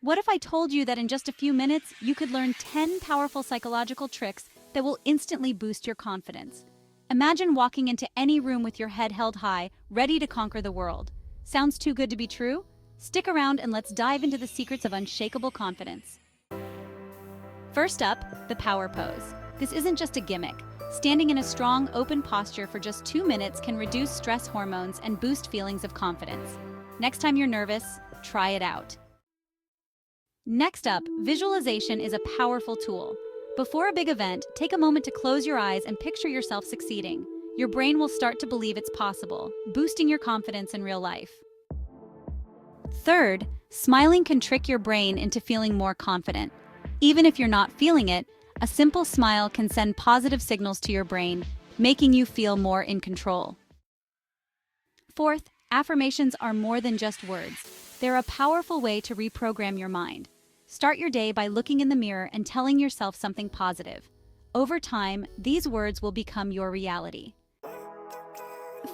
What if I told you that in just a few minutes, you could learn 10 powerful psychological tricks that will instantly boost your confidence? Imagine walking into any room with your head held high, ready to conquer the world. Sounds too good to be true? Stick around and let's dive into the secrets of unshakable confidence. First up, the power pose. This isn't just a gimmick. Standing in a strong, open posture for just 2 minutes can reduce stress hormones and boost feelings of confidence. Next time you're nervous, try it out. Next up, visualization is a powerful tool. Before a big event, take a moment to close your eyes and picture yourself succeeding. Your brain will start to believe it's possible, boosting your confidence in real life. Third, smiling can trick your brain into feeling more confident. Even if you're not feeling it, a simple smile can send positive signals to your brain, making you feel more in control. Fourth, affirmations are more than just words. They're a powerful way to reprogram your mind. Start your day by looking in the mirror and telling yourself something positive. Over time, these words will become your reality.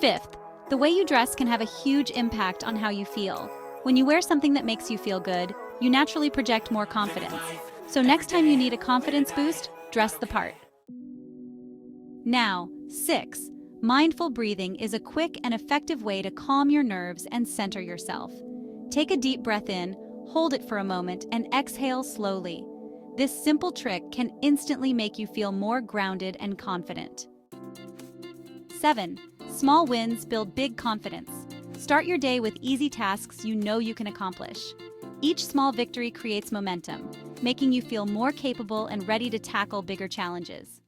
Fifth, the way you dress can have a huge impact on how you feel. When you wear something that makes you feel good, you naturally project more confidence. So next time you need a confidence boost, dress the part. Now, 6. Mindful breathing is a quick and effective way to calm your nerves and center yourself. Take a deep breath in, hold it for a moment, and exhale slowly. This simple trick can instantly make you feel more grounded and confident. 7. Small wins build big confidence. Start your day with easy tasks you know you can accomplish. Each small victory creates momentum, making you feel more capable and ready to tackle bigger challenges.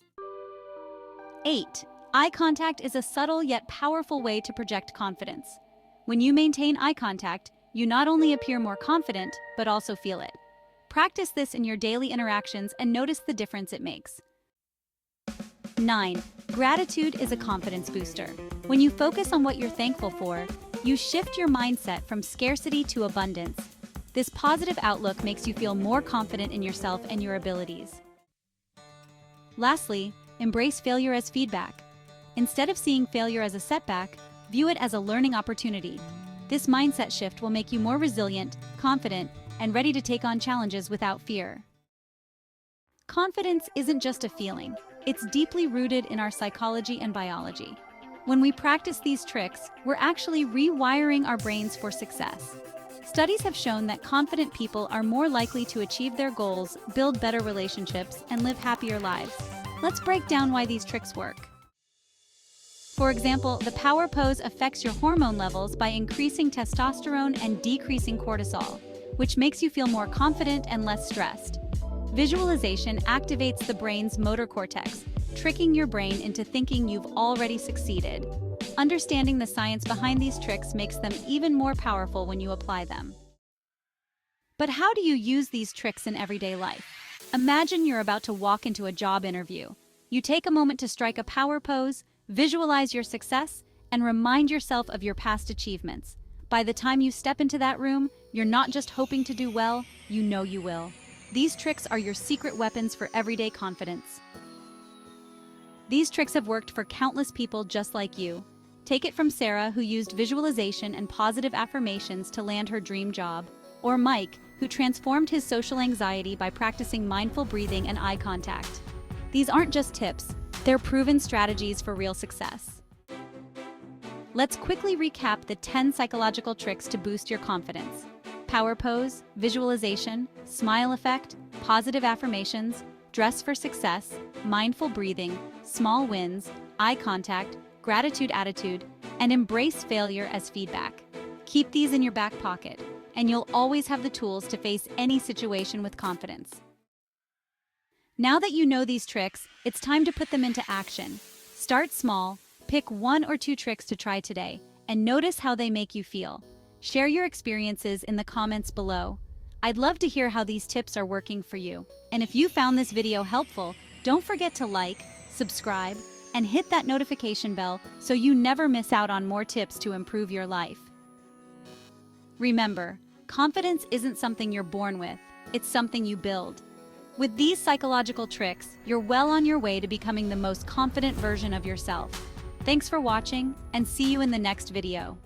8. Eye contact is a subtle yet powerful way to project confidence. When you maintain eye contact, you not only appear more confident, but also feel it. Practice this in your daily interactions and notice the difference it makes. 9. Gratitude is a confidence booster. When you focus on what you're thankful for, you shift your mindset from scarcity to abundance. This positive outlook makes you feel more confident in yourself and your abilities. Lastly, embrace failure as feedback. Instead of seeing failure as a setback, view it as a learning opportunity. This mindset shift will make you more resilient, confident, and ready to take on challenges without fear. Confidence isn't just a feeling. It's deeply rooted in our psychology and biology. When we practice these tricks, we're actually rewiring our brains for success. Studies have shown that confident people are more likely to achieve their goals, build better relationships, and live happier lives. Let's break down why these tricks work. For example, the power pose affects your hormone levels by increasing testosterone and decreasing cortisol, which makes you feel more confident and less stressed. Visualization activates the brain's motor cortex, tricking your brain into thinking you've already succeeded. Understanding the science behind these tricks makes them even more powerful when you apply them. But how do you use these tricks in everyday life? Imagine you're about to walk into a job interview. You take a moment to strike a power pose, visualize your success, and remind yourself of your past achievements. By the time you step into that room, you're not just hoping to do well, you know you will. These tricks are your secret weapons for everyday confidence. These tricks have worked for countless people just like you. Take it from Sarah, who used visualization and positive affirmations to land her dream job, or Mike, who transformed his social anxiety by practicing mindful breathing and eye contact. These aren't just tips, they're proven strategies for real success. Let's quickly recap the 10 psychological tricks to boost your confidence. Power pose, visualization, smile effect, positive affirmations, dress for success, mindful breathing, small wins, eye contact, gratitude attitude, and embrace failure as feedback. Keep these in your back pocket, and you'll always have the tools to face any situation with confidence. Now that you know these tricks, it's time to put them into action. Start small, pick 1 or 2 tricks to try today, and notice how they make you feel. Share your experiences in the comments below. I'd love to hear how these tips are working for you. And if you found this video helpful, don't forget to like, subscribe, and hit that notification bell so you never miss out on more tips to improve your life. Remember, confidence isn't something you're born with, it's something you build. With these psychological tricks, you're well on your way to becoming the most confident version of yourself. Thanks for watching, and see you in the next video.